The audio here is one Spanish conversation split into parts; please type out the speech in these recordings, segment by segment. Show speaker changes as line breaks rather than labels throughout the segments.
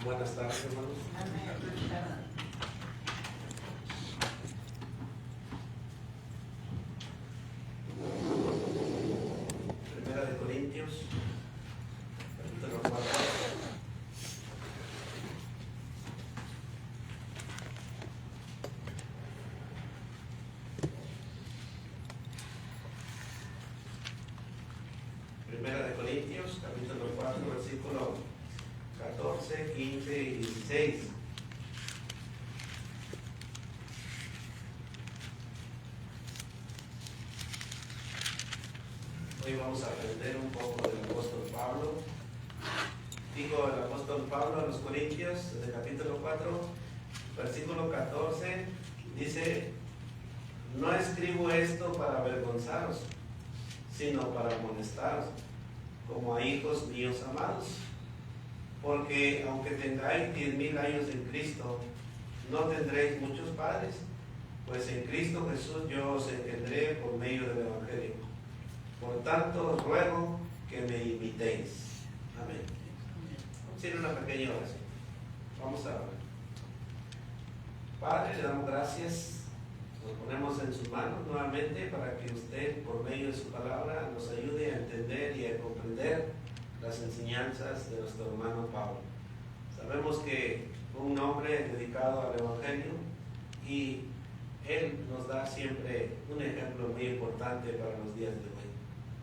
Buenas tardes, hermanos. Primera de Corintios, capítulo 4. Primera de Corintios, capítulo 4, versículo 14, 15 y 16. Hoy vamos a aprender un poco del apóstol Pablo. Dijo el apóstol Pablo a los Corintios, en el capítulo 4, versículo 14, dice: no escribo esto para avergonzaros, sino para amonestaros, como a hijos míos amados. Porque aunque tengáis 10,000 años en Cristo, no tendréis muchos padres, pues en Cristo Jesús yo os engendré por medio del Evangelio. Por tanto os ruego que me imitéis. Amén. Vamos a hacer una pequeña oración. Vamos a orar. Padre, le damos gracias. Nos ponemos en sus manos nuevamente para que usted, por medio de su palabra, nos ayude a entender y a comprender las enseñanzas de nuestro hermano Pablo. Sabemos que fue un hombre dedicado al Evangelio y él nos da siempre un ejemplo muy importante para los días de hoy.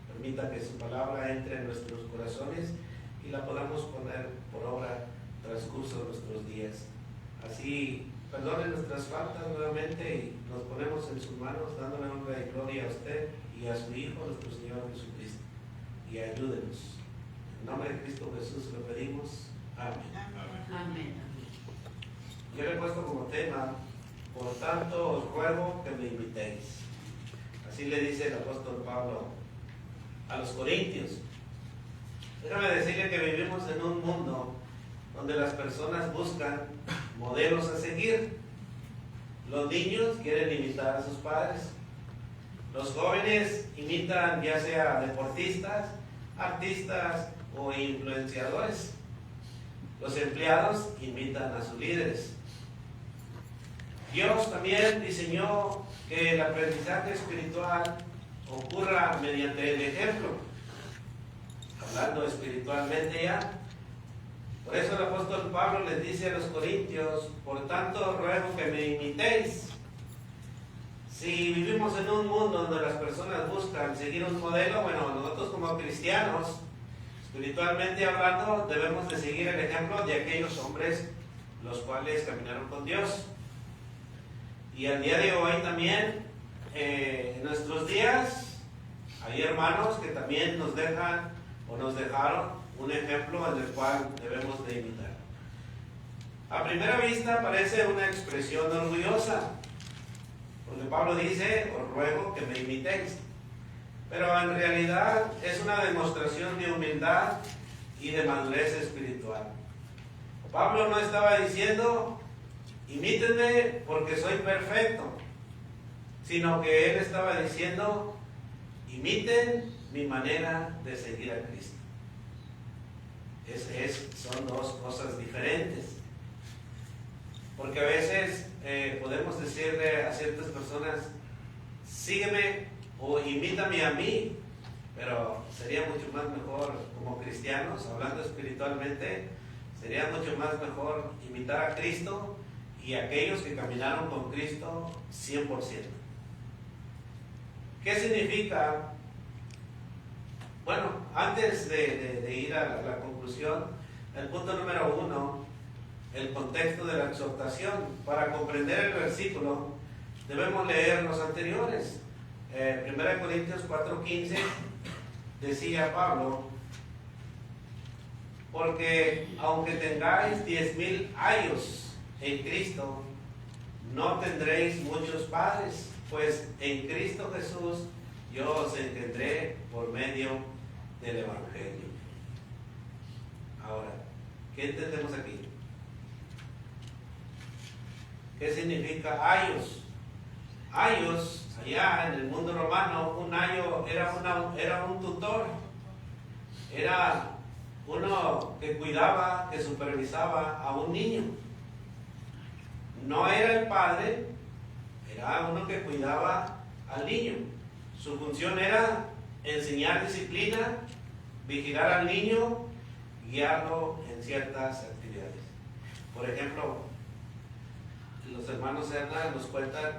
Permita que su palabra entre en nuestros corazones y la podamos poner por obra transcurso de nuestros días. Así, perdone nuestras faltas nuevamente y nos ponemos en sus manos, dándole honra y gloria a usted y a su Hijo, nuestro Señor Jesucristo. Y ayúdenos. En nombre de Cristo Jesús lo pedimos. Amén.
Amén.
Yo le he puesto como tema: por tanto os ruego que me imitéis. Así le dice el apóstol Pablo a los Corintios. Déjame decirle que vivimos en un mundo donde las personas buscan modelos a seguir. Los niños quieren imitar a sus padres. Los jóvenes imitan ya sea deportistas, artistas o influenciadores. Los empleados imitan a sus líderes. Dios también diseñó que el aprendizaje espiritual ocurra mediante el ejemplo, hablando espiritualmente ya. Por eso el apóstol Pablo les dice a los Corintios: por tanto ruego que me imitéis. Si vivimos en un mundo donde las personas buscan seguir un modelo, bueno, nosotros como cristianos, espiritualmente hablando, debemos de seguir el ejemplo de aquellos hombres los cuales caminaron con Dios. Y al día de hoy también, en nuestros días, hay hermanos que también nos dejan o nos dejaron un ejemplo en el cual debemos de imitar. A primera vista parece una expresión orgullosa, porque Pablo dice: os ruego que me imitéis. Pero en realidad es una demostración de humildad y de madurez espiritual. Pablo no estaba diciendo: imítenme porque soy perfecto, sino que él estaba diciendo: imiten mi manera de seguir a Cristo. Son dos cosas diferentes. Porque a veces podemos decirle a ciertas personas: sígueme o imítame a mí, pero sería mucho más mejor, como cristianos, hablando espiritualmente, sería mucho más mejor imitar a Cristo y a aquellos que caminaron con Cristo 100%. ¿Qué significa? Bueno, antes de ir a la conclusión, el punto número 1, el contexto de la exhortación. Para comprender el versículo, debemos leer los anteriores. 1 Corintios 4:15 decía Pablo: porque aunque tengáis 10,000 años en Cristo, no tendréis muchos padres, pues en Cristo Jesús yo os engendré por medio del Evangelio. Ahora, ¿qué entendemos aquí? ¿Qué significa ayos? Ayos, allá en el mundo romano, un ayo era un tutor, era uno que cuidaba, que supervisaba a un niño. No era el padre, era uno que cuidaba al niño. Su función era enseñar disciplina, vigilar al niño, guiarlo en ciertas actividades. Por ejemplo, los hermanos Serna nos cuentan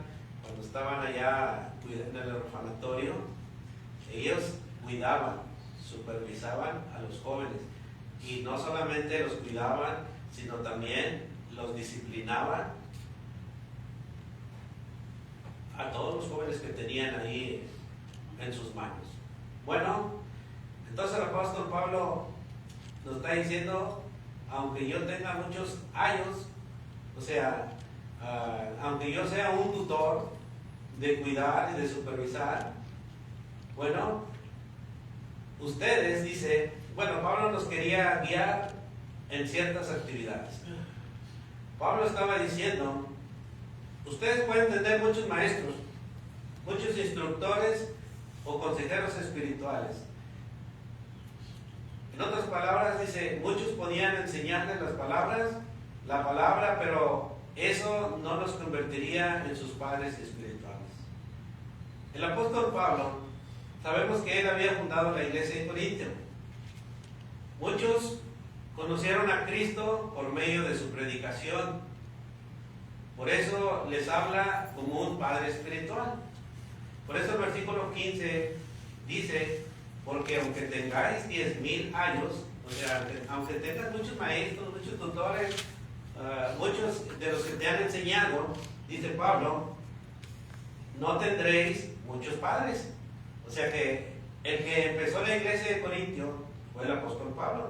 cuando estaban allá en el orfanatorio, ellos cuidaban, supervisaban a los jóvenes, y no solamente los cuidaban, sino también los disciplinaban a todos los jóvenes que tenían ahí en sus manos. Bueno, entonces el apóstol Pablo nos está diciendo, aunque yo tenga muchos años, o sea, aunque yo sea un tutor de cuidar y de supervisar, bueno, ustedes, dice, bueno, Pablo nos quería guiar en ciertas actividades. Pablo estaba diciendo, ustedes pueden tener muchos maestros, muchos instructores o consejeros espirituales. En otras palabras, dice, muchos podían enseñarles la palabra, pero eso no los convertiría en sus padres espirituales. El apóstol Pablo, sabemos que él había fundado la iglesia en Corintio. Muchos conocieron a Cristo por medio de su predicación. Por eso les habla como un padre espiritual. Por eso el versículo 15 dice, porque aunque tengáis 10,000 años, o sea, aunque tengas muchos maestros, muchos tutores, muchos de los que te han enseñado, dice Pablo, no tendréis muchos padres. O sea que el que empezó la iglesia de Corintio fue el apóstol Pablo.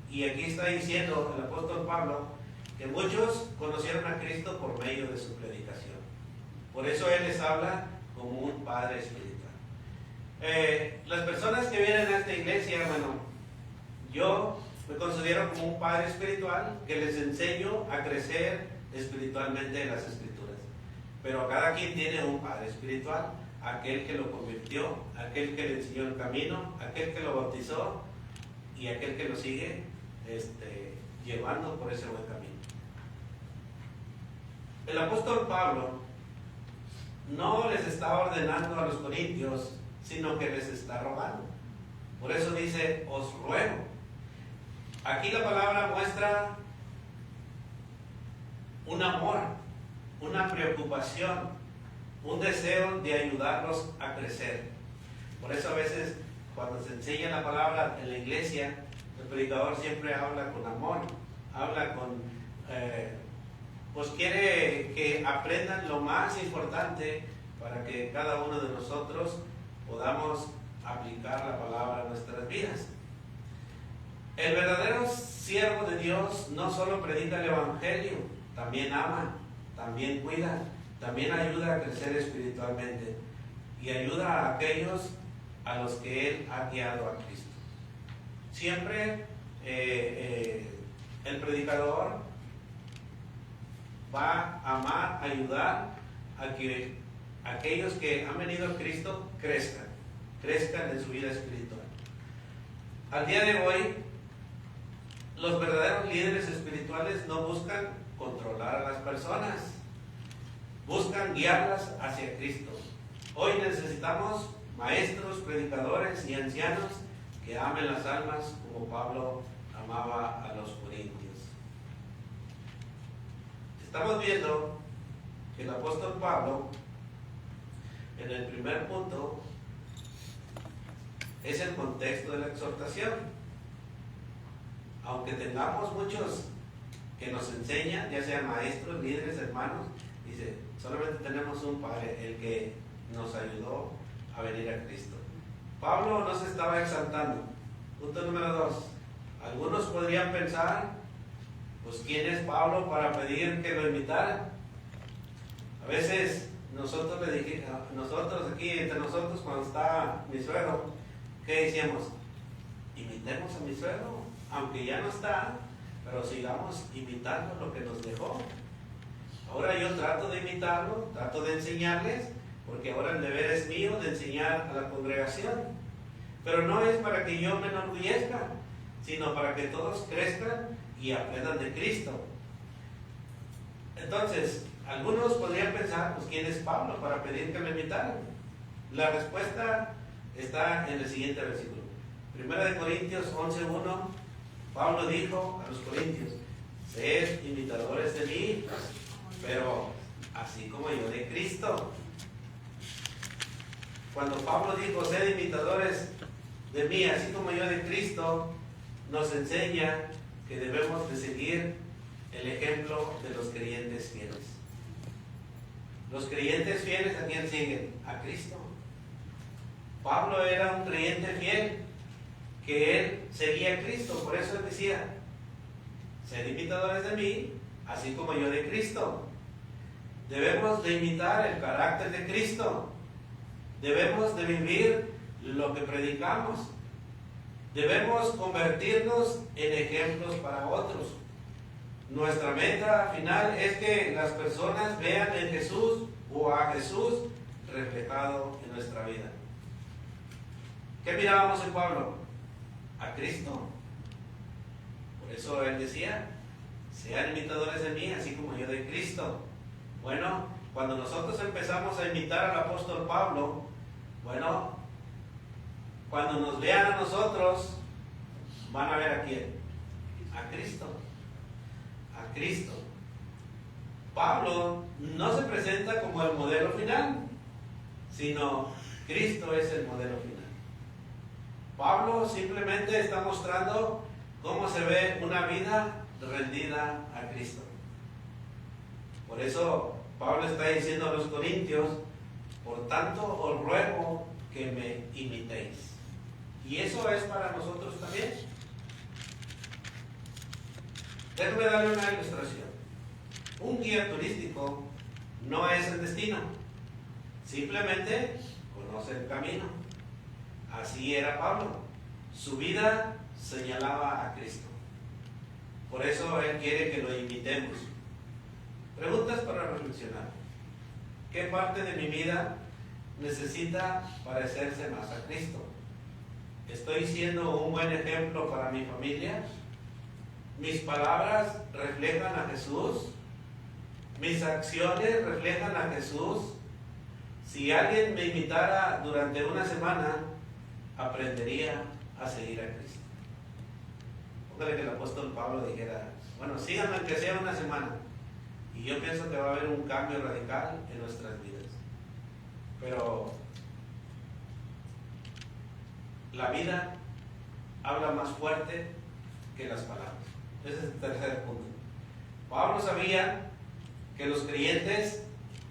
Y aquí está diciendo el apóstol Pablo que muchos conocieron a Cristo por medio de su predicación. Por eso él les habla como un padre espiritual. Las personas que vienen a esta iglesia, bueno, yo me considero como un padre espiritual que les enseño a crecer espiritualmente en las escrituras. Pero cada quien tiene un padre espiritual, aquel que lo convirtió, aquel que le enseñó el camino, aquel que lo bautizó y aquel que lo sigue llevando por ese buen camino. El apóstol Pablo no les está ordenando a los corintios, sino que les está rogando. Por eso dice, os ruego. Aquí la palabra muestra un amor, una preocupación, un deseo de ayudarlos a crecer. Por eso a veces cuando se enseña la palabra en la iglesia, el predicador siempre habla con amor, habla con, pues quiere que aprendan lo más importante para que cada uno de nosotros podamos aplicar la palabra a nuestras vidas. El verdadero siervo de Dios no solo predica el evangelio, también ama, también cuida, también ayuda a crecer espiritualmente y ayuda a aquellos a los que Él ha guiado a Cristo. Siempre el predicador va a amar, ayudar a que aquellos que han venido a Cristo crezcan en su vida espiritual. Al día de hoy, los verdaderos líderes espirituales no buscan controlar a las personas, buscan guiarlas hacia Cristo. Hoy necesitamos maestros, predicadores y ancianos que amen las almas como Pablo amaba a los corintios. Estamos viendo que el apóstol Pablo, en el primer punto, es el contexto de la exhortación. Aunque tengamos muchos que nos enseñan, ya sean maestros, líderes, hermanos, dice, solamente tenemos un Padre, el que nos ayudó a venir a Cristo. Pablo no se estaba exaltando. Punto número 2. Algunos podrían pensar, pues ¿quién es Pablo para pedir que lo imitaran? A veces nosotros le dijimos, nosotros aquí entre nosotros cuando está mi suegro, ¿qué decíamos? Imitemos a mi suegro, aunque ya no está, pero sigamos imitando lo que nos dejó. Ahora yo trato de imitarlo, trato de enseñarles, porque ahora el deber es mío de enseñar a la congregación. Pero no es para que yo me enorgullezca, sino para que todos crezcan y aprendan de Cristo. Entonces, algunos podrían pensar, pues, ¿quién es Pablo para pedir que lo imitaran? La respuesta está en el siguiente versículo. 1 Corintios 11:1, Pablo dijo a los corintios: sed imitadores de mí, pero así como yo de Cristo. Cuando Pablo dijo, sed imitadores de mí, así como yo de Cristo, nos enseña que debemos de seguir el ejemplo de los creyentes fieles. Los creyentes fieles, ¿a quién siguen? A Cristo. Pablo era un creyente fiel, que él seguía a Cristo, por eso él decía, sed imitadores de mí, así como yo de Cristo. Debemos de imitar el carácter de Cristo. Debemos de vivir lo que predicamos. Debemos convertirnos en ejemplos para otros. Nuestra meta final es que las personas vean en Jesús o a Jesús reflejado en nuestra vida. ¿Qué mirábamos en Pablo? A Cristo. Por eso él decía, sean imitadores de mí, así como yo de Cristo. Bueno, cuando nosotros empezamos a imitar al apóstol Pablo, bueno, cuando nos vean a nosotros, van a ver a quién. A Cristo. A Cristo. Pablo no se presenta como el modelo final, sino Cristo es el modelo final. Pablo simplemente está mostrando cómo se ve una vida rendida a Cristo. Por eso Pablo está diciendo a los corintios, por tanto os ruego que me imitéis. Y eso es para nosotros también. Déjame darle una ilustración. Un guía turístico no es el destino, simplemente conoce el camino. Así era Pablo. Su vida señalaba a Cristo. Por eso él quiere que lo imitemos. Preguntas para reflexionar. ¿Qué parte de mi vida necesita parecerse más a Cristo? ¿Estoy siendo un buen ejemplo para mi familia? ¿Mis palabras reflejan a Jesús? ¿Mis acciones reflejan a Jesús? Si alguien me imitara durante una semana, aprendería a seguir a Cristo. Póngale que el apóstol Pablo dijera, bueno, síganme aunque sea una semana. Y yo pienso que va a haber un cambio radical en nuestras vidas. Pero la vida habla más fuerte que las palabras. Ese es el tercer punto. Pablo sabía que los creyentes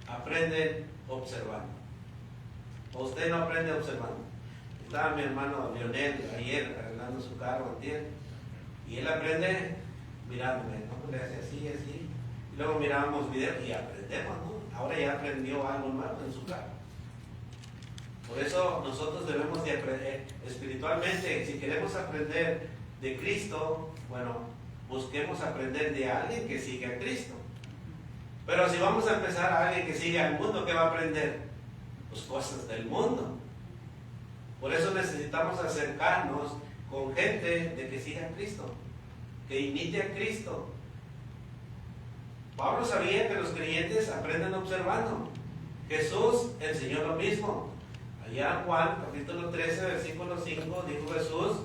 aprenden observando. ¿O usted no aprende observando? Estaba mi hermano Leonel ayer arreglando su carro, ¿entiendes? Y él aprende mirándome, ¿no? Le hace así, así. Y luego mirábamos videos y aprendemos, ¿no? Ahora ya aprendió algo nuevo en su carro. Por eso nosotros debemos de aprender espiritualmente. Si queremos aprender de Cristo, bueno, busquemos aprender de alguien que sigue a Cristo. Pero si vamos a empezar a alguien que sigue al mundo, ¿qué va a aprender? Pues cosas del mundo. Por eso necesitamos acercarnos con gente de que siga a Cristo, que imite a Cristo. Pablo sabía que los creyentes aprenden observando. Jesús enseñó lo mismo. Allá en Juan, capítulo 13, versículo 5, dijo Jesús,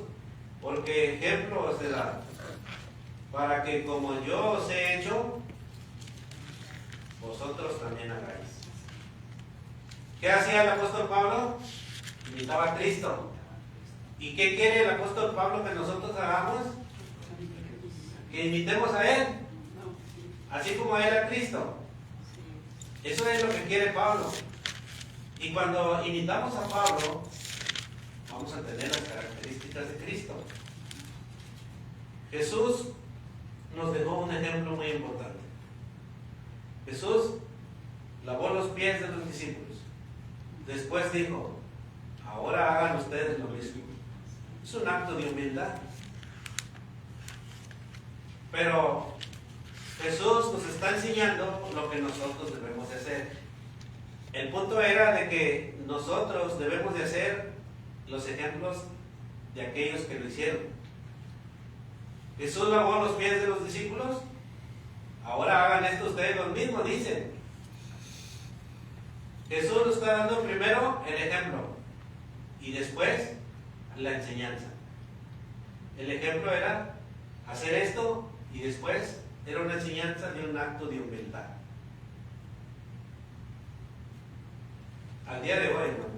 porque ejemplo os he dado, para que como yo os he hecho, vosotros también hagáis. ¿Qué hacía el apóstol Pablo? Imitaba a Cristo. ¿Y qué quiere el apóstol Pablo que nosotros hagamos? Que imitemos a Él, así como a Él a Cristo. Eso es lo que quiere Pablo. Y cuando imitamos a Pablo, vamos a tener las características de Cristo. Jesús nos dejó un ejemplo muy importante. Jesús lavó los pies de los discípulos. Después dijo, ahora hagan ustedes lo mismo. Es un acto de humildad. Pero Jesús nos está enseñando lo que nosotros debemos de hacer. El punto era de que nosotros debemos de hacer los ejemplos de aquellos que lo hicieron. Jesús lavó los pies de los discípulos. Ahora hagan esto ustedes los mismos, dicen. Jesús nos está dando primero el ejemplo y después la enseñanza. El ejemplo era hacer esto y después era una enseñanza de un acto de humildad. Al día de hoy, hermano,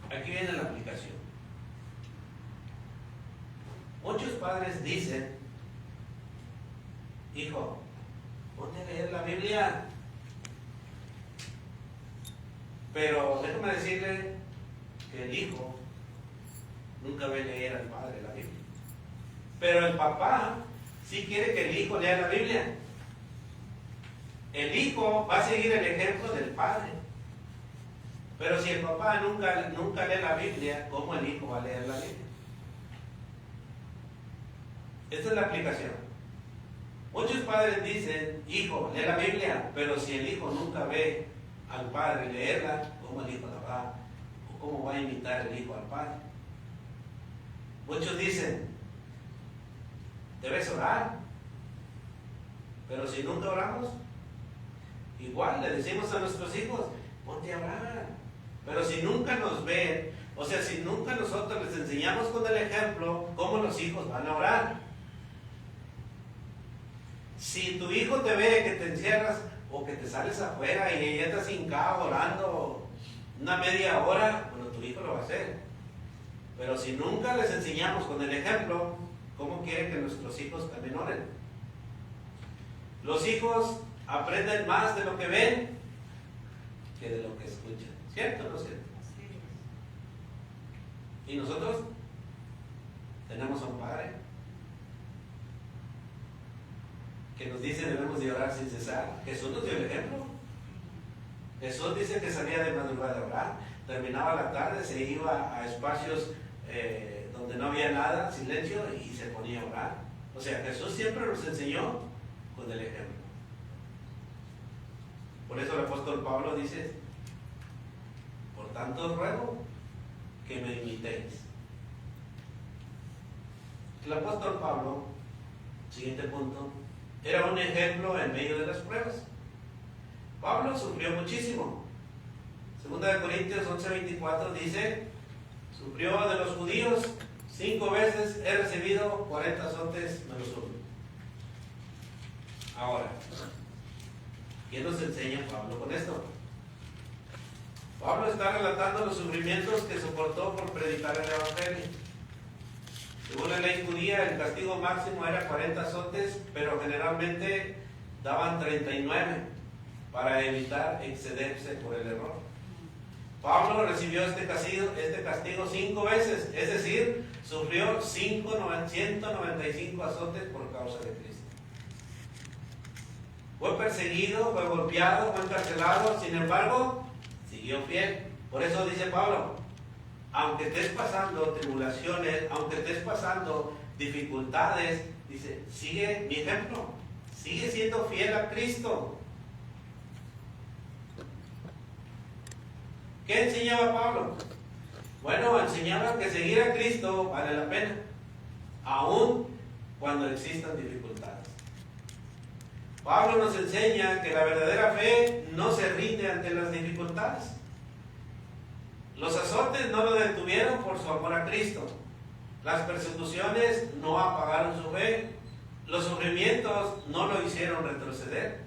aquí viene la aplicación. Muchos padres dicen: hijo, ponte a leer la Biblia. Pero déjame decirle que el hijo nunca ve leer al padre la Biblia. Pero el papá sí quiere que el hijo lea la Biblia. El hijo va a seguir el ejemplo del padre. Pero si el papá nunca lee la Biblia, ¿cómo el hijo va a leer la Biblia? Esta es la aplicación. Muchos padres dicen: hijo, lee la Biblia. Pero si el hijo nunca ve al padre leerla, ¿cómo el hijo la va? ¿O cómo va a imitar el hijo al padre? Muchos dicen: debes orar. Pero si nunca oramos, igual le decimos a nuestros hijos: ponte a orar. Pero si nunca nos ven, o sea, si nunca nosotros les enseñamos con el ejemplo, ¿cómo los hijos van a orar? Si tu hijo te ve que te encierras o que te sales afuera y ya estás hincado orando una media hora, bueno, tu hijo lo va a hacer. Pero si nunca les enseñamos con el ejemplo, ¿cómo quieren que nuestros hijos también oren? Los hijos aprenden más de lo que ven que de lo que escuchan. ¿Cierto o no cierto? Y nosotros tenemos a un padre que nos dice: debemos de orar sin cesar. Jesús nos dio el ejemplo. Jesús dice que salía de madrugada a orar, terminaba la tarde, se iba a espacios donde no había nada, silencio, y se ponía a orar. O sea, Jesús siempre nos enseñó con el ejemplo. Por eso el apóstol Pablo dice: por tanto os ruego que me imitéis. El apóstol Pablo, siguiente punto, era un ejemplo en medio de las pruebas. Pablo sufrió muchísimo. Segunda de Corintios 11:24 dice: sufrió de los judíos 5 veces, he recibido 40 azotes menos uno. Ahora, ¿qué nos enseña Pablo con esto? Pablo está relatando los sufrimientos que soportó por predicar el Evangelio. Según la ley judía, el castigo máximo era 40 azotes, pero generalmente daban 39 para evitar excederse por el error. Pablo recibió este castigo 5 veces, es decir, sufrió 195 azotes por causa de Cristo. Fue perseguido, fue golpeado, fue encarcelado, sin embargo, siguió fiel. Por eso dice Pablo: aunque estés pasando tribulaciones, aunque estés pasando dificultades, dice, sigue mi ejemplo, sigue siendo fiel a Cristo. ¿Qué enseñaba Pablo? Bueno, enseñaba que seguir a Cristo vale la pena, aun cuando existan dificultades. Pablo nos enseña que la verdadera fe no se rinde ante las dificultades. Los azotes no lo detuvieron por su amor a Cristo. Las persecuciones no apagaron su fe. Los sufrimientos no lo hicieron retroceder.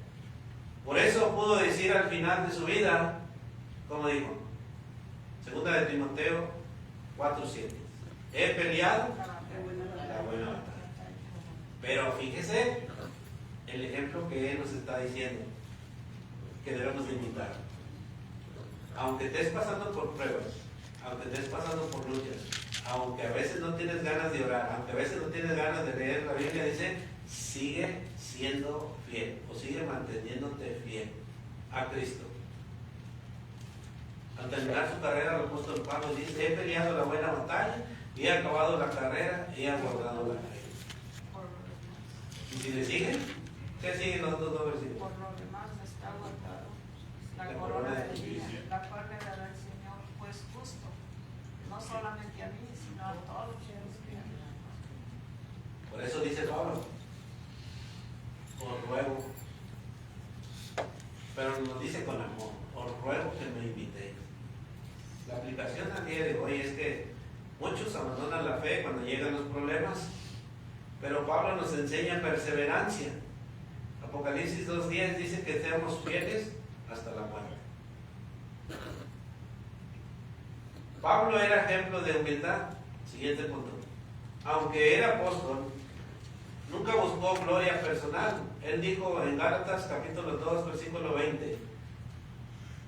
Por eso pudo decir al final de su vida, como dijo, segunda de Timoteo 4:7, he peleado la buena batalla. Pero fíjese el ejemplo que él nos está diciendo que debemos de imitar. Aunque estés pasando por pruebas, aunque estés pasando por luchas, aunque a veces no tienes ganas de orar, aunque a veces no tienes ganas de leer la Biblia, dice, sigue siendo fiel o sigue manteniéndote fiel a Cristo. Al terminar su carrera, el apóstol Pablo dice, he peleado la buena batalla, y he acabado la carrera y he guardado la fe. ¿Y si le siguen? ¿Qué siguen los dos versículos?
Por lo demás está guardado la corona de vida, la cual me dará el Señor, pues justo, no solamente a mí, sino a todos los que
Muchos abandonan la fe cuando llegan los problemas, pero Pablo nos enseña perseverancia. Apocalipsis 2:10 dice que seamos fieles hasta la muerte. Pablo era ejemplo de humildad. Siguiente punto. Aunque era apóstol, nunca buscó gloria personal. Él dijo en Gálatas capítulo 2, versículo 20,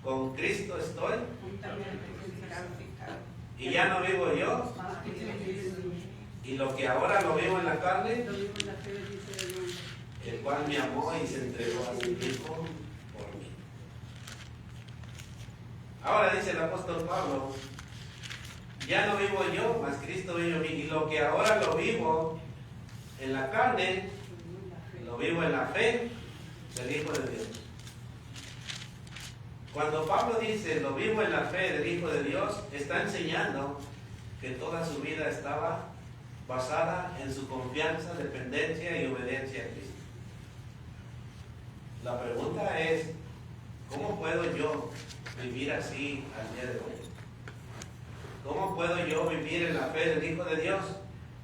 con Cristo estoy y ya no vivo yo, y lo que ahora lo vivo en la carne, el cual me amó y se entregó a sí mismo por mí. Ahora dice el apóstol Pablo, ya no vivo yo, mas Cristo vive en mí, y lo que ahora lo vivo en la carne, lo vivo en la fe del Hijo de Dios. Cuando Pablo dice, lo vivo en la fe del Hijo de Dios, está enseñando que toda su vida estaba basada en su confianza, dependencia y obediencia a Cristo. La pregunta es, ¿cómo puedo yo vivir así al día de hoy? ¿Cómo puedo yo vivir en la fe del Hijo de Dios?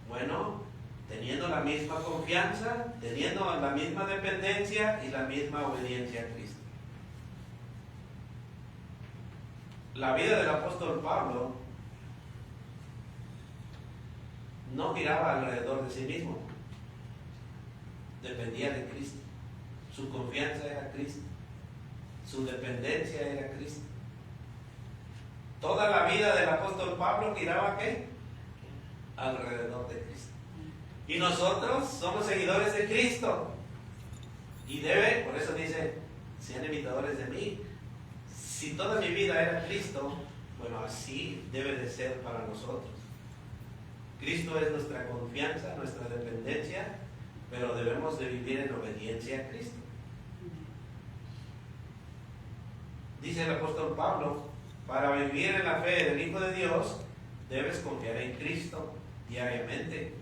Bueno, teniendo la misma confianza, teniendo la misma dependencia y la misma obediencia a Cristo. La vida del apóstol Pablo no giraba alrededor de sí mismo, dependía de Cristo. Su confianza era Cristo, su dependencia era Cristo. Toda la vida del apóstol Pablo giraba ¿qué? Alrededor de Cristo. Y nosotros somos seguidores de Cristo. Y por eso dice, sean imitadores de mí. Si toda mi vida era Cristo, bueno, así debe de ser para nosotros. Cristo es nuestra confianza, nuestra dependencia, pero debemos de vivir en obediencia a Cristo. Dice el apóstol Pablo, para vivir en la fe del Hijo de Dios, debes confiar en Cristo diariamente.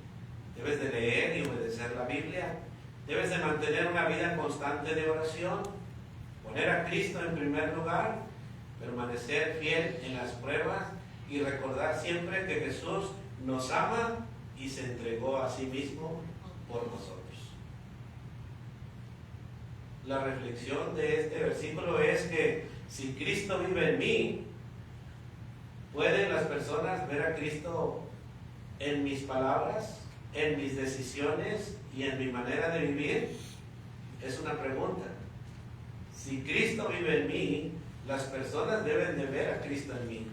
Debes de leer y obedecer la Biblia. Debes de mantener una vida constante de oración. Poner a Cristo en primer lugar. Permanecer fiel en las pruebas. Y recordar siempre que Jesús nos ama y se entregó a sí mismo por nosotros. La reflexión de este versículo es que si Cristo vive en mí, ¿pueden las personas ver a Cristo en mis palabras, en mis decisiones y en mi manera de vivir? Es una pregunta. Si Cristo vive en mí, las personas deben de ver a Cristo en mí.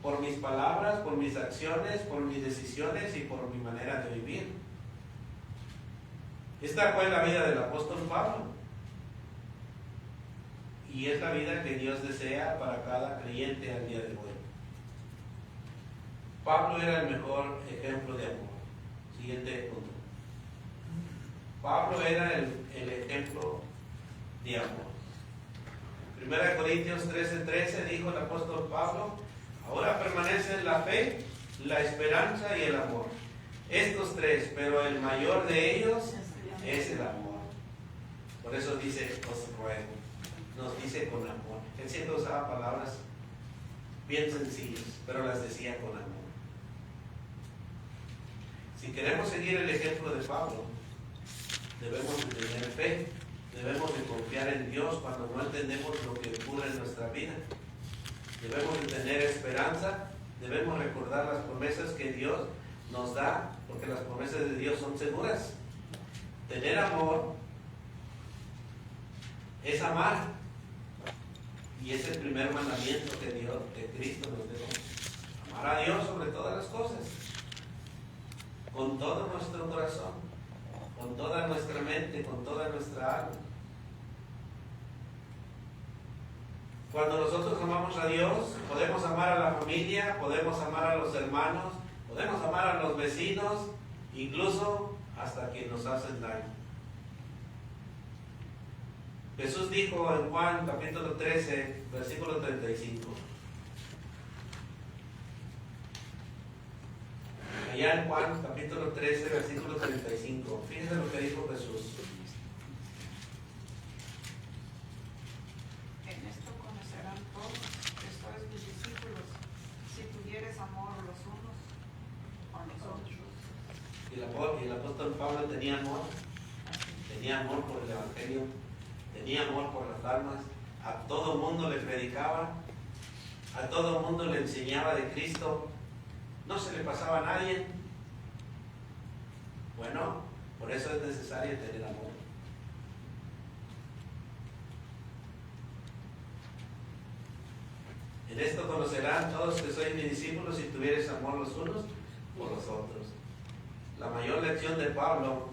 Por mis palabras, por mis acciones, por mis decisiones y por mi manera de vivir. Esta fue la vida del apóstol Pablo. Y es la vida que Dios desea para cada creyente al día de hoy. Pablo era el mejor ejemplo de amor. Siguiente punto. Pablo era el ejemplo de amor. 1 Corintios 13:13 dijo el apóstol Pablo, ahora permanecen la fe, la esperanza y el amor. Estos tres, pero el mayor de ellos es el amor. Por eso dice, os ruego. Nos dice con amor. Él siempre usaba palabras bien sencillas, pero las decía con amor. Si queremos seguir el ejemplo de Pablo, debemos de tener fe, debemos de confiar en Dios cuando no entendemos lo que ocurre en nuestra vida. Debemos de tener esperanza, debemos recordar las promesas que Dios nos da, porque las promesas de Dios son seguras. Tener amor es amar. Y es el primer mandamiento que Cristo nos dejó. Amar a Dios sobre todas las cosas. Con todo nuestro corazón. Con toda nuestra mente, con toda nuestra alma. Cuando nosotros amamos a Dios, podemos amar a la familia, podemos amar a los hermanos, podemos amar a los vecinos, incluso hasta quienes nos hacen daño. Jesús dijo en Juan capítulo 13, versículo 35. Allá en Juan capítulo 13, versículo 35. Fíjense lo que dijo Jesús.
En esto conocerán todos que sois mis discípulos, si tuvieres amor los unos
Y el apóstol Pablo tenía amor por el Evangelio, tenía amor por las almas, a todo mundo le predicaba, a todo mundo le enseñaba de Cristo, no se le pasaba a nadie. Bueno, por eso es necesario tener amor. En esto conocerán todos que sois mis discípulos si tuviereis amor los unos por los otros. La mayor lección de Pablo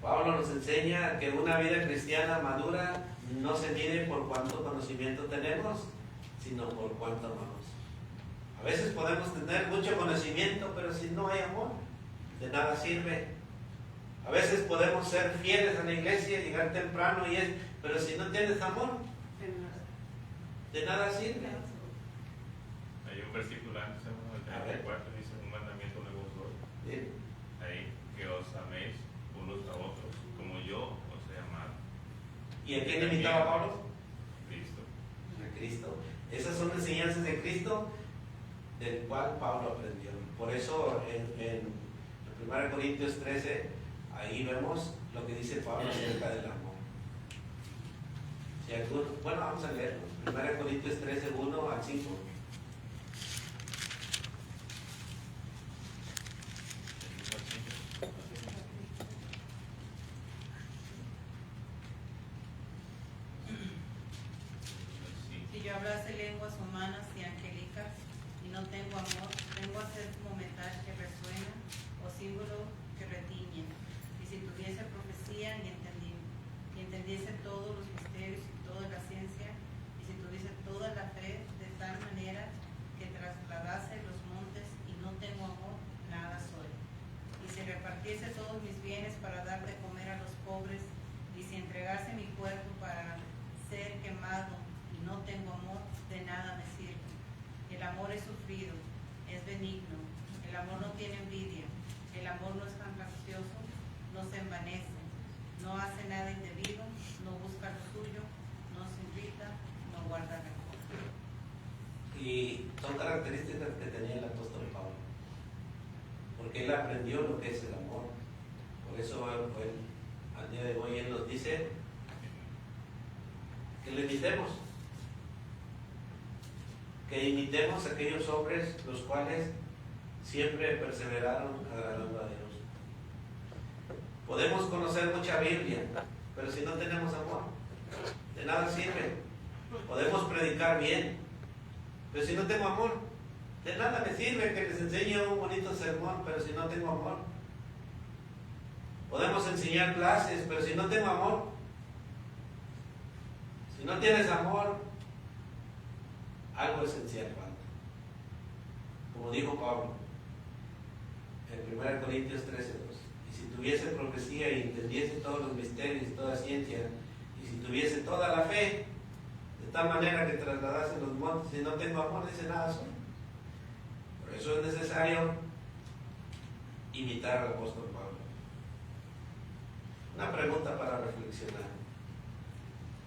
nos enseña que una vida cristiana madura no se mide por cuánto conocimiento tenemos, sino por cuánto amamos. A veces podemos tener mucho conocimiento, pero si no hay amor, de nada sirve. A veces podemos ser fieles a la iglesia, llegar temprano pero si no tienes amor, de nada sirve.
Hay un versículo antes, el 34, dice: un mandamiento nuevo os doy.
Bien.
Ahí, que os améis unos a otros, como yo os he amado.
¿Y a quién imitaba Pablo?
Cristo.
A Cristo. Esas son enseñanzas de Cristo, del cual Pablo aprendió. Por eso en 1 Corintios 13, ahí vemos lo que dice Pablo acerca del amor. Bueno, vamos a leerlo. 1 Corintios 13, 1 al 5.
Si yo hablase lenguas humanas y angélicas y no tengo amor, vengo a ser como metal que resuena o símbolo que retiñe. Y si tuviese profecía y entendiese todos los misterios y toda la ciencia, y si tuviese toda la fe de tal manera que trasladase los montes y no tengo amor, nada soy. Y si repartiese todos mis bienes para dar de comer a los pobres, y si entregase mi cuerpo para ser quemado y no tengo amor, de nada me sirve. El amor es sufrido, es benigno, el amor no tiene envidia, el amor no es fantasioso, no se envanece, no hace nada indebido, no busca lo suyo, no se irrita, no guarda rencor.
Y son características que tenía el apóstol Pablo, porque él aprendió lo que es el amor. Por eso al día de hoy él nos dice que le imitemos, que imitemos a aquellos hombres los cuales siempre perseveraron agradando a Dios. Podemos conocer mucha Biblia, pero si no tenemos amor, de nada sirve. Podemos predicar bien, pero si no tengo amor, de nada me sirve que les enseñe un bonito sermón, pero si no tengo amor. Podemos enseñar clases, pero si no tengo amor, si no tienes amor, algo esencial falta. Como dijo Pablo en 1 Corintios 13:2: y si tuviese profecía y entendiese todos los misterios y toda ciencia, y si tuviese toda la fe, de tal manera que trasladase los montes, si no tengo amor, dice, nada soy. Por eso es necesario imitar al apóstol Pablo. Una pregunta para reflexionar: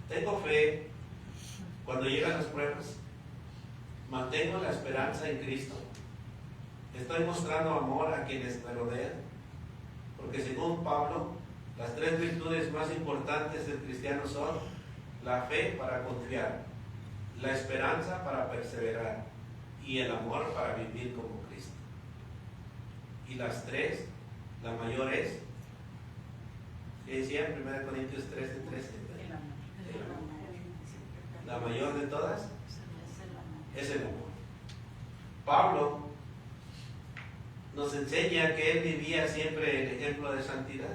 ¿tengo fe cuando llegan las pruebas? ¿Mantengo la esperanza en Cristo? ¿Estoy mostrando amor a quienes me rodean? Porque según Pablo, las 3 virtudes más importantes del cristiano son la fe para confiar, la esperanza para perseverar y el amor para vivir como Cristo. Y las 3, la mayor es, ¿qué decía en 1 Corintios 13:13? La mayor de todas es el amor. Pablo nos enseña que él vivía siempre el ejemplo de santidad.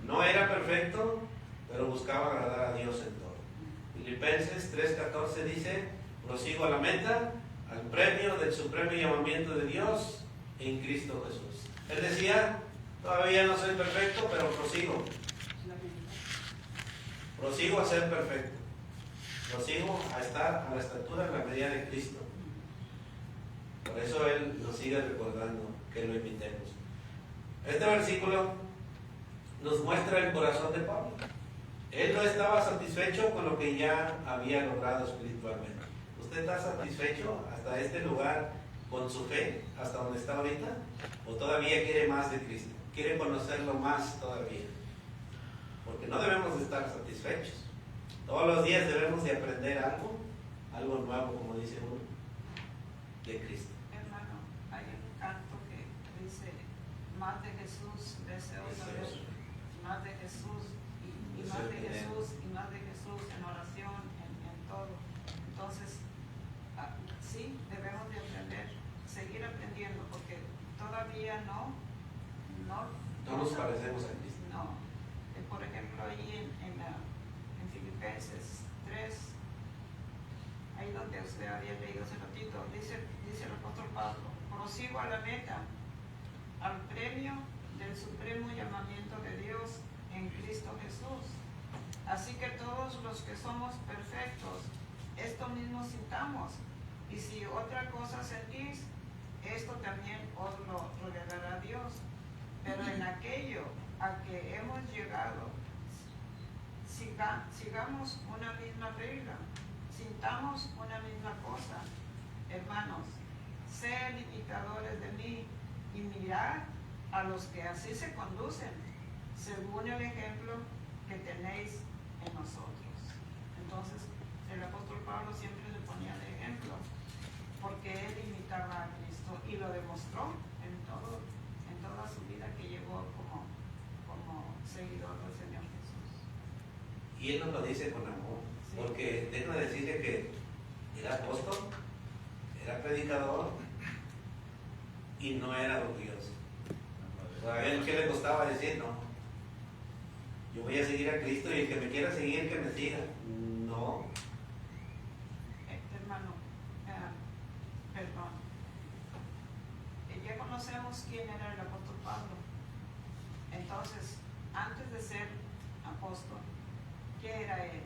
No era perfecto, pero buscaba agradar a Dios en todo. Filipenses 3:14 dice: prosigo a la meta, al premio del supremo llamamiento de Dios en Cristo Jesús. Él decía: todavía no soy perfecto, pero prosigo. Prosigo a ser perfecto. Prosigo a estar a la estatura, en la medida de Cristo. Por eso Él nos sigue recordando que lo imitemos. Este versículo nos muestra el corazón de Pablo. Él no estaba satisfecho con lo que ya había logrado espiritualmente. ¿Usted está satisfecho hasta este lugar con su fe hasta donde está ahorita? ¿O todavía quiere más de Cristo? ¿Quiere conocerlo más todavía? Porque no debemos de estar satisfechos. Todos los días debemos de aprender algo nuevo, como dice uno, de Cristo.
Hermano, hay un canto que dice, más de Jesús deseo saber, más de Jesús y más de Jesús y más de Jesús en oración, en todo. Entonces, sí, debemos de aprender, seguir aprendiendo, porque todavía no
nos parecemos a Cristo.
No. Por ejemplo, ahí en Filipenses 3, ahí donde usted había leído hace ratito, dice el apóstol Pablo, prosigo a la meta, al premio del supremo llamamiento de Dios en Cristo Jesús. Así que todos los que somos perfectos, esto mismo sintamos, y si otra cosa sentís, esto también os lo revelará Dios. Pero en aquello a que hemos llegado, sigamos una misma regla, sintamos una misma cosa. Hermanos, sean imitadores de mí y mirad a los que así se conducen, según el ejemplo que tenéis en nosotros. Entonces, el apóstol Pablo siempre se ponía de ejemplo, porque él imitaba a Cristo y lo demostró en toda su vida que llevó como seguidor del Señor Jesús.
Y él nos lo dice con amor,
Sí.
porque déjame decirle que era apóstol, era predicador y no era orgulloso. A él, ¿qué le costaba decir? No, yo voy a seguir a Cristo y el que me quiera seguir, que me siga. No.
Hermano, perdón. Ya conocemos quién era el apóstol Pablo. Entonces, antes de ser apóstol, ¿qué era él?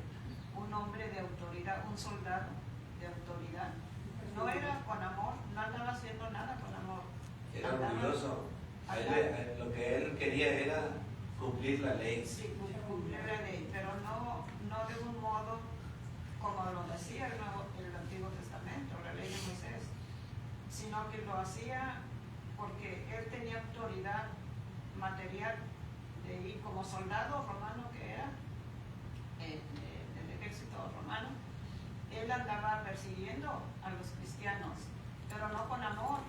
Un hombre de autoridad, un soldado de autoridad. No era con amor, no andaba haciendo nada con amor.
Era orgulloso. Lo que él quería era cumplir la ley.
Sí, cumplir la ley, pero no de un modo como lo decía el Antiguo Testamento, la ley de Moisés, sino que lo hacía porque él tenía autoridad material de ir como soldado romano que era, del ejército romano. Él andaba persiguiendo a los cristianos, pero no con amor,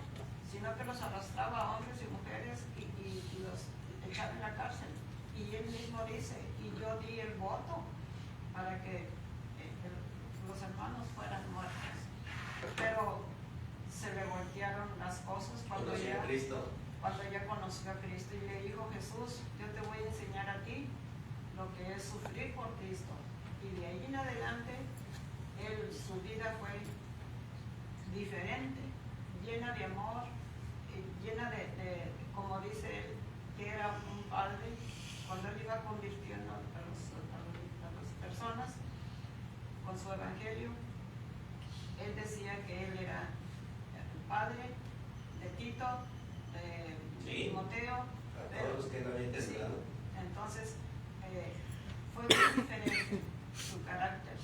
sino que los arrastraba a hombres y mujeres y los echaba en la cárcel. Y él mismo dice, y yo di el voto para que los hermanos fueran muertos. Pero se le voltearon las cosas cuando ya conoció a Cristo y le dijo, Jesús, yo te voy a enseñar a ti lo que es sufrir por Cristo. Y de ahí en adelante, su vida fue diferente, llena de amor, llena de como dice él, que era un padre, cuando él iba convirtiendo a las personas con su evangelio, él decía que él era el padre de Tito, de Timoteo,
a todos los que lo habían testado.
Sí. Entonces, fue muy diferente su carácter,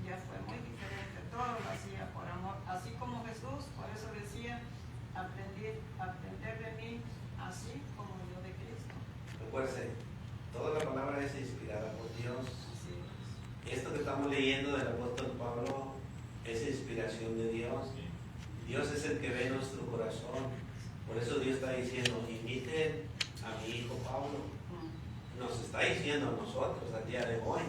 ya fue muy diferente, todo lo hacía por amor, así como Jesús, por eso decía, aprender de mí, así como yo de Cristo.
Recuerde, toda la palabra es inspirada por Dios.
Así es.
Esto que estamos leyendo del apóstol Pablo es inspiración de Dios. Dios es el que ve nuestro corazón. Por eso Dios está diciendo, imiten a mi hijo Pablo. Nos está diciendo a nosotros al día de hoy.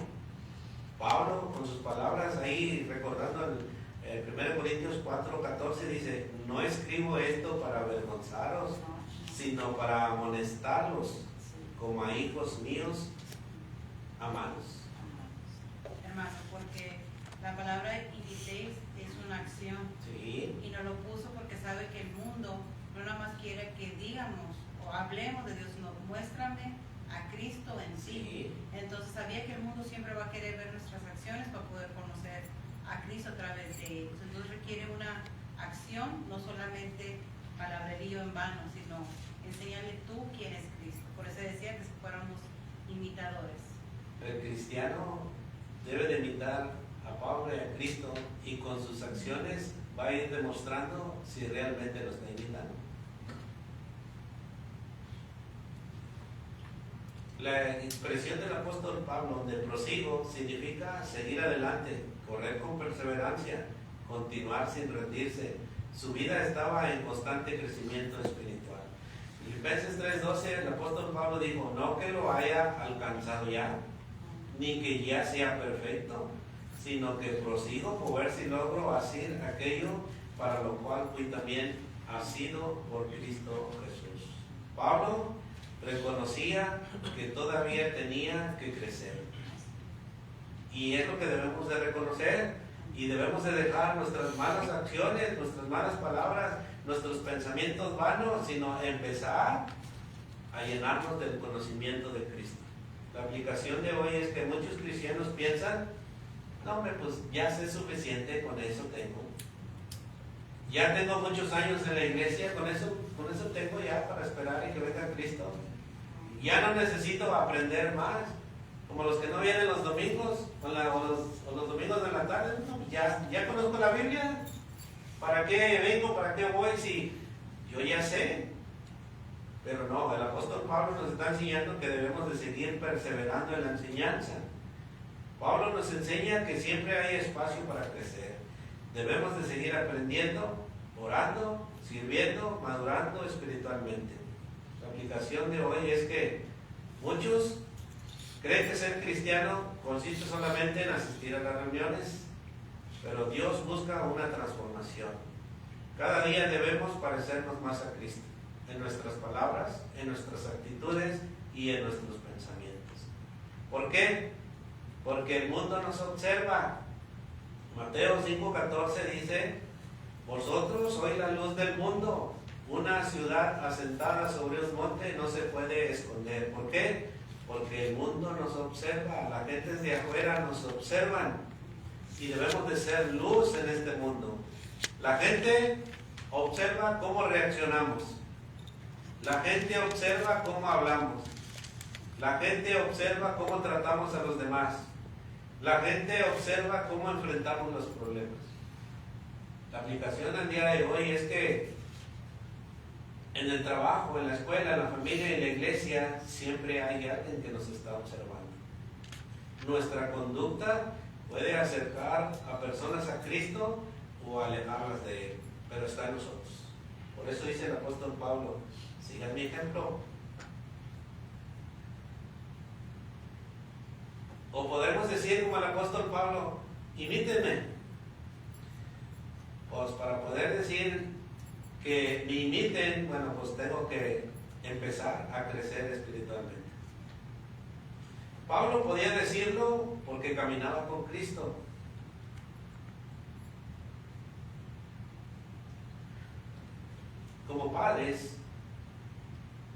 Pablo, con sus palabras ahí, recordando el 1 Corintios 4:14, dice, no escribo esto para avergonzaros, sino para amonestarlos como a hijos míos amados.
Hermano, porque la palabra imitéis es una acción.
Sí.
Y nos lo puso porque sabe que el mundo no nada más quiere que digamos o hablemos de Dios, sino muéstrame a Cristo en sí. Entonces sabía que el mundo siempre va a querer ver nuestras acciones para poder conocer a Cristo a través de ellos. Entonces requiere una acción, no solamente palabrerío en vano, sino enseñarle tú quién es Cristo. Por eso decía que fuéramos imitadores.
El cristiano debe de imitar a Pablo y a Cristo y con sus acciones va a ir demostrando si realmente lo está imitando. La expresión del apóstol Pablo, donde prosigo, significa seguir adelante, correr con perseverancia, continuar sin rendirse. Su vida estaba en constante crecimiento espiritual. Filipenses 3:12, el apóstol Pablo dijo, no que lo haya alcanzado ya, ni que ya sea perfecto, sino que prosigo por ver si logro hacer aquello para lo cual fui también asido por Cristo Jesús. Pablo reconocía que todavía tenía que crecer. Y es lo que debemos de reconocer, y debemos de dejar nuestras malas acciones, nuestras malas palabras, nuestros pensamientos vanos, sino empezar a llenarnos del conocimiento de Cristo. La aplicación de hoy es que muchos cristianos piensan, no hombre, pues ya sé suficiente, con eso tengo. Ya tengo muchos años en la iglesia, con eso tengo ya para esperar y que venga Cristo. Ya no necesito aprender más. Como los que no vienen los domingos, o los domingos de la tarde, no, ya conozco la Biblia. ¿Para qué vengo? ¿Para qué voy? Si yo ya sé. Pero no, el apóstol Pablo nos está enseñando que debemos de seguir perseverando en la enseñanza. Pablo nos enseña que siempre hay espacio para crecer. Debemos de seguir aprendiendo, orando, sirviendo, madurando espiritualmente. La aplicación de hoy es que muchos creen que ser cristiano consiste solamente en asistir a las reuniones, pero Dios busca una transformación. Cada día debemos parecernos más a Cristo, en nuestras palabras, en nuestras actitudes y en nuestros pensamientos. ¿Por qué? Porque el mundo nos observa. Mateo 5:14 dice, vosotros sois la luz del mundo. Una ciudad asentada sobre un monte no se puede esconder. ¿Por qué? Porque el mundo nos observa, la gente de afuera nos observan y debemos de ser luz en este mundo. La gente observa cómo reaccionamos, la gente observa cómo hablamos, la gente observa cómo tratamos a los demás, la gente observa cómo enfrentamos los problemas. La aplicación al día de hoy es que en el trabajo, en la escuela, en la familia y en la iglesia, siempre hay alguien que nos está observando. Nuestra conducta puede acercar a personas a Cristo o alejarlas de Él, pero está en nosotros. Por eso dice el apóstol Pablo, sigan mi ejemplo. O podemos decir como el apóstol Pablo, imítenme. Pues para poder decir que me imiten, bueno, pues tengo que empezar a crecer espiritualmente. Pablo podía decirlo porque caminaba con Cristo. Como padres,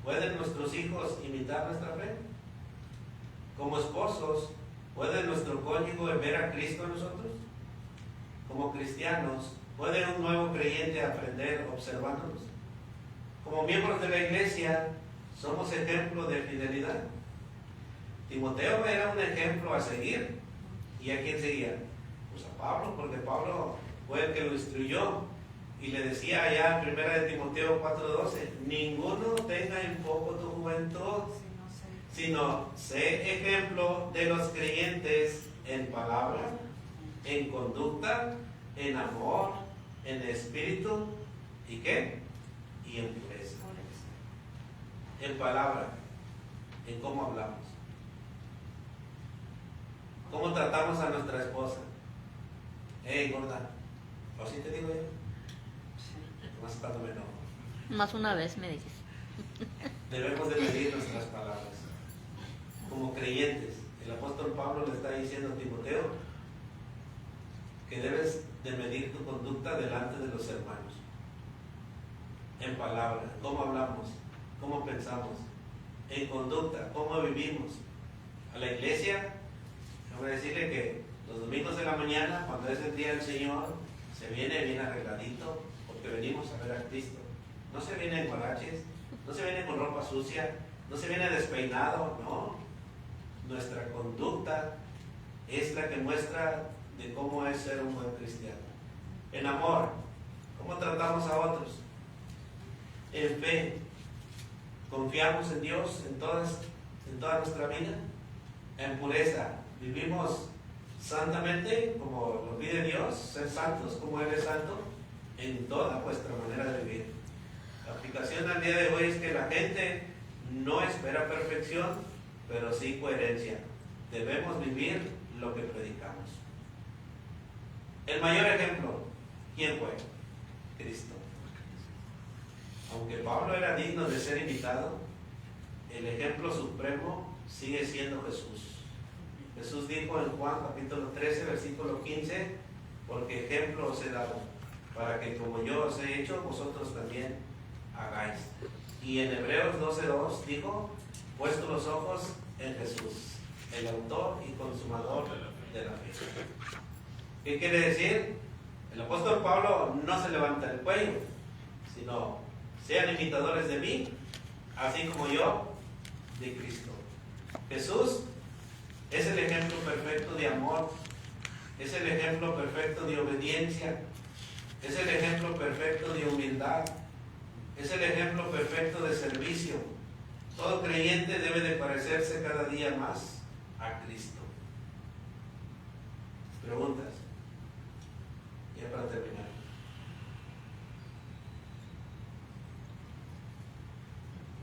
¿pueden nuestros hijos imitar nuestra fe? Como esposos, ¿puede nuestro cónyuge ver a Cristo en nosotros? Como cristianos, ¿puede un nuevo creyente aprender observándonos? Como miembros de la iglesia, somos ejemplo de fidelidad. Timoteo era un ejemplo a seguir. ¿Y a quién seguía? Pues a Pablo, porque Pablo fue el que lo instruyó. Y le decía allá en 1 de Timoteo 4:12, ninguno tenga en poco tu juventud, sino sé ejemplo de los creyentes en palabra, en conducta, en amor, en espíritu, ¿y qué? Y en pureza. En palabra, en cómo hablamos, cómo tratamos a nuestra esposa. Hey, gorda, ¿o así te digo yo? Más cuando me enojo.
Más una vez me dices.
Debemos de medir nuestras palabras. Como creyentes, el apóstol Pablo le está diciendo a Timoteo que debes de medir tu conducta delante de los hermanos. En palabra, cómo hablamos, cómo pensamos. En conducta, cómo vivimos. A la iglesia, voy a decirle que los domingos de la mañana, cuando es el día del Señor, se viene bien arregladito, porque venimos a ver a Cristo. No se viene en guaraches, no se viene con ropa sucia, no se viene despeinado, no. Nuestra conducta es la que muestra de cómo es ser un buen cristiano. En amor, ¿Cómo tratamos a otros? En fe. ¿Confiamos en Dios en toda nuestra vida? En pureza. ¿Vivimos santamente como lo pide Dios? ¿Ser santos como Él es santo? En toda vuestra manera de vivir. La aplicación al día de hoy es que la gente no espera perfección, pero sí coherencia. Debemos vivir lo que predicamos. El mayor ejemplo, ¿quién fue? Cristo. Aunque Pablo era digno de ser imitado, el ejemplo supremo sigue siendo Jesús. Jesús dijo en Juan capítulo 13, versículo 15, porque ejemplo os he dado, para que como yo os he hecho, vosotros también hagáis. Y en Hebreos 12:2 dijo, puesto los ojos en Jesús, el autor y consumador de la fe. ¿Qué quiere decir? El apóstol Pablo no se levanta el cuello, sino sean imitadores de mí, así como yo de Cristo. Jesús es el ejemplo perfecto de amor, es el ejemplo perfecto de obediencia, es el ejemplo perfecto de humildad, es el ejemplo perfecto de servicio. Todo creyente debe de parecerse cada día más a Cristo. Preguntas. Ya para terminar.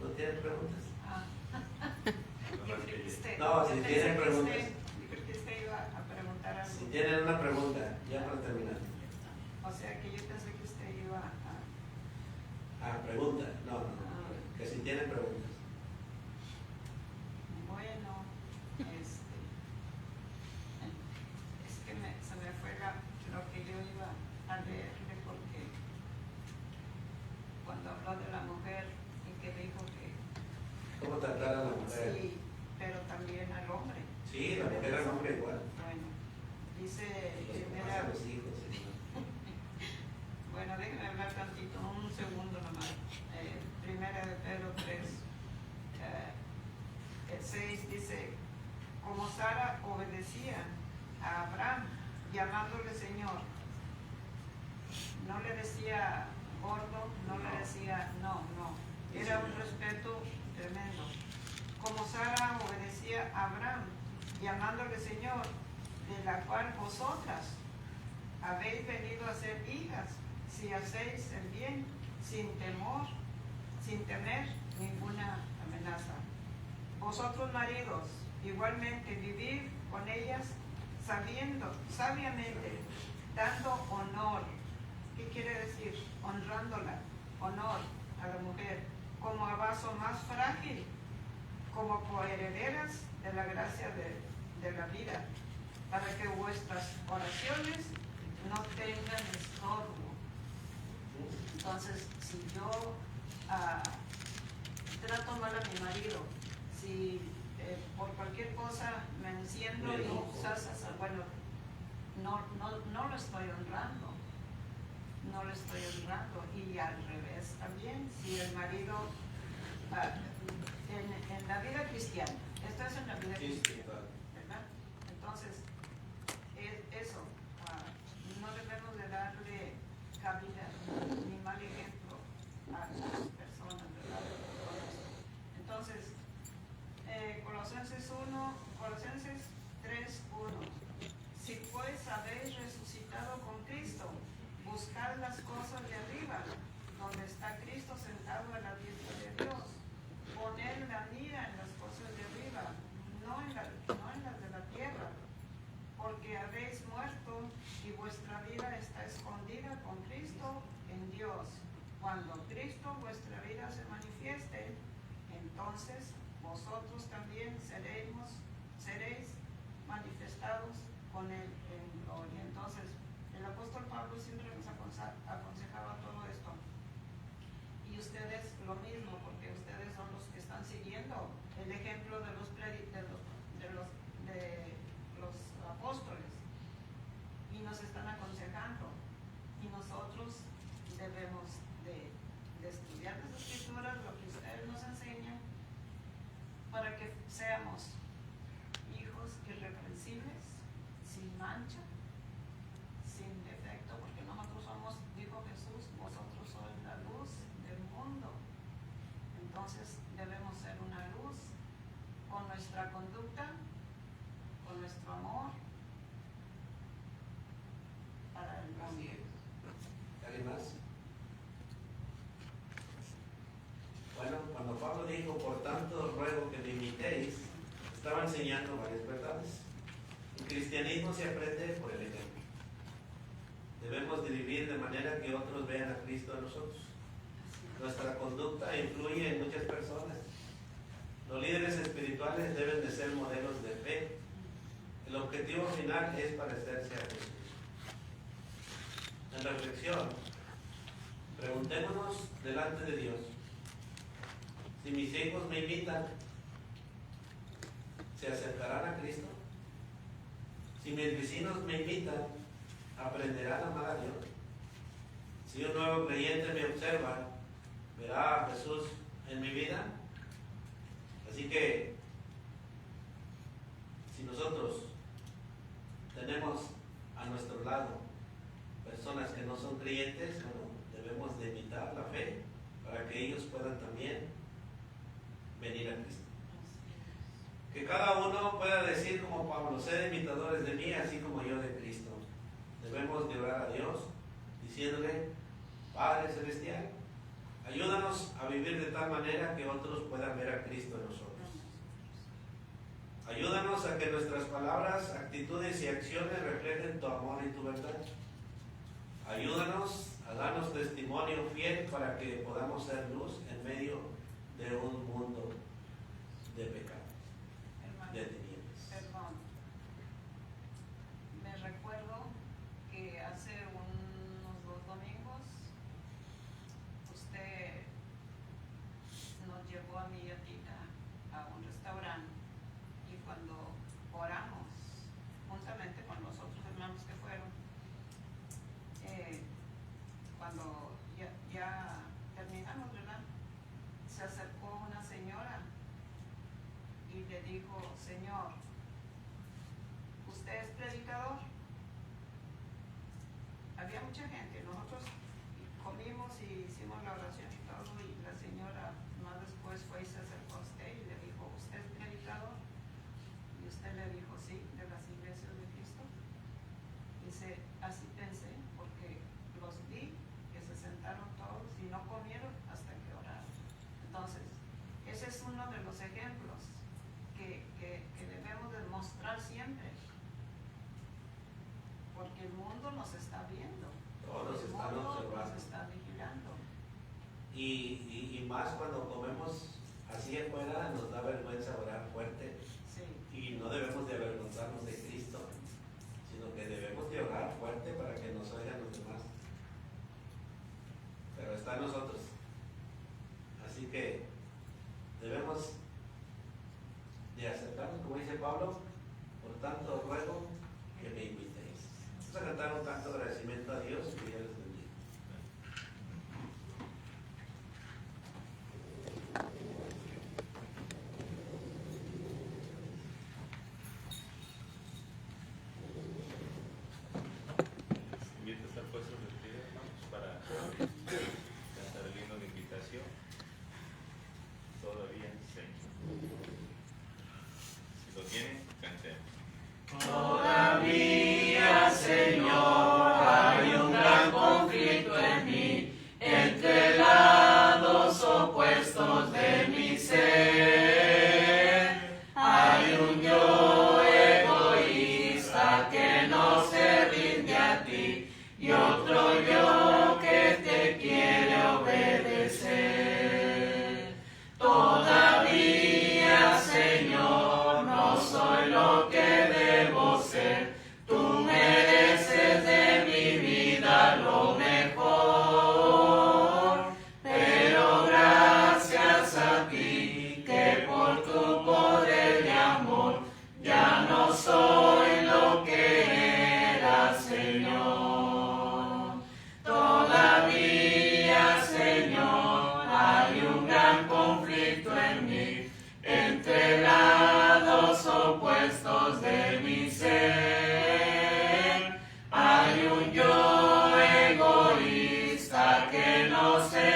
¿No tienen preguntas?
Yo creo que usted,
No, si
yo pensé
tienen
que
preguntas.
yo creo que usted iba a preguntar algo.
Si tienen una pregunta, ya para terminar.
O sea que yo pensé que usted iba a...
Pregunta. No. Que si tienen preguntas.
Bueno, es que se me fue lo que yo iba a leerle, porque cuando habló de la mujer y que dijo que
¿Cómo tratar a la mujer?
sí, pero también al hombre.
Sí, la mujer al hombre igual.
Bueno, dice
Los papás
primera,
a los hijos. Sí.
bueno, déjenme hablar tantito, un segundo nomás. Primera de Pedro 3, el 6 dice, como Sara obedecía a Abraham, llamándole Señor, no le decía gordo, no le decía no, era un respeto tremendo. Como Sara obedecía a Abraham, llamándole Señor, de la cual vosotras habéis venido a ser hijas, si hacéis el bien, sin temer ninguna amenaza. Vosotros maridos, igualmente vivid con ellas, sabiamente, dando honor. ¿Qué quiere decir? Honrándola, honor a la mujer, como a vaso más frágil, como coherederas de la gracia de la vida, para que vuestras oraciones no tengan estorbo. Entonces, si yo trato mal a mi marido, si por cualquier cosa me enciendo y bueno, no lo estoy honrando. No lo estoy honrando. Y al revés también, si el marido en la vida cristiana, esto es en la vida cristiana, ¿verdad? Entonces, eso, no debemos de darle cabida ni mal ejemplo a las personas, ¿verdad? Entonces, Colosenses 3:1, si pues habéis resucitado con Cristo, buscad las cosas de arriba, donde está Cristo sentado a la diestra de Dios. Poned la mira en las cosas de arriba, no en las de la tierra, porque habéis muerto y vuestra vida está escondida con Cristo en Dios. Cuando Cristo vuestra vida se manifieste, entonces vosotros también seréis manifestados con Él en gloria. Entonces, el apóstol Pablo siempre nos aconsejaba todo esto. Y ustedes lo mismo, porque ustedes son los que están siguiendo el ejemplo de los apóstoles y nos están aconsejando. Y nosotros debemos de estudiar las escrituras, lo que ustedes nos enseñan, para que seamos hijos irreprensibles, sin mancha, sin defecto, porque nosotros somos, dijo Jesús, entonces debemos ser una luz con nuestra conducta, con nuestro amor para el mundo.
Así es. ¿Alguien más? Bueno, cuando Pablo dijo, por tanto ruego que me imitéis, estaba enseñando varias verdades. El cristianismo se aprende por el ejemplo. Debemos de vivir de manera que otros vean a Cristo en nosotros. Nuestra conducta influye en muchas personas. Los líderes espirituales deben de ser modelos de fe. El objetivo final es parecerse a Jesús. En reflexión, preguntémonos delante de Dios: si mis hijos me imitan, ¿se acercarán a Cristo? Si mis vecinos me imitan, ¿aprenderán a amar a Dios? Si un nuevo creyente me observa, ¿verá a Jesús en mi vida? Así que, si nosotros tenemos a nuestro lado personas que no son creyentes, bueno, debemos de imitar la fe para que ellos puedan también venir a Cristo. Que cada uno pueda decir como Pablo: sed imitadores de mí, así como yo de Cristo. Debemos de orar a Dios diciéndole: Padre Celestial, ayúdanos a vivir de tal manera que otros puedan ver a Cristo en nosotros. Ayúdanos a que nuestras palabras, actitudes y acciones reflejen tu amor y tu verdad. Ayúdanos a darnos testimonio fiel para que podamos ser luz en medio de un mundo de pecado, de tinieblas.
Perdón. Me recuerdo que hace unos 2 domingos usted nos llevó a mí y a Tita a un restaurante, y cuando oramos juntamente con los otros hermanos que fueron, cuando ya terminamos, ¿verdad?, se acercó una señora y le dijo: Señor, ¿usted es predicador? Había mucha gente, nosotros comimos y hicimos la oración y todo, y la señora más después fue y se acercó a usted y le dijo: ¿usted es predicador? Y usted le dijo: sí, de las iglesias de Cristo. Dice: así pensé, porque los vi que se sentaron todos y no comieron hasta que oraron. Entonces, ese es uno de los ejemplos que debemos de mostrar siempre, porque el mundo nos está viendo,
Todos
el
están
mundo
observando.
nos está vigilando.
Y más cuando comemos así afuera, nos da vergüenza orar fuerte.
Sí.
Y no debemos de avergonzarnos de Cristo, sino que debemos de orar fuerte para que nos oigan los demás. Pero está en nosotros. Así que debemos de acercarnos, como dice Pablo: por tanto ruego que me invitéis. Vamos a cantar un canto de agradecimiento a Dios, que Dios les bendiga.
Invito a estar puestos de pie, hermanos, para cantar el himno de invitación. Todavía Señor. Si lo tienen, cantemos.
Todavía, Señor, hay un gran conflicto en mí, entre lados opuestos de mi ser. Hay un yo egoísta que no se rinde a ti, y otro yo que te quiere obedecer. Todavía, Señor, no soy lo que debo ser. Tú mereces de mi vida lo mejor, pero gracias a ti que por tu poder y amor ya no soy lo que era, Señor. Todavía, Señor, hay un gran conflicto en mí, entre lados opuestos de mi ser. Hay un yo egoísta que no se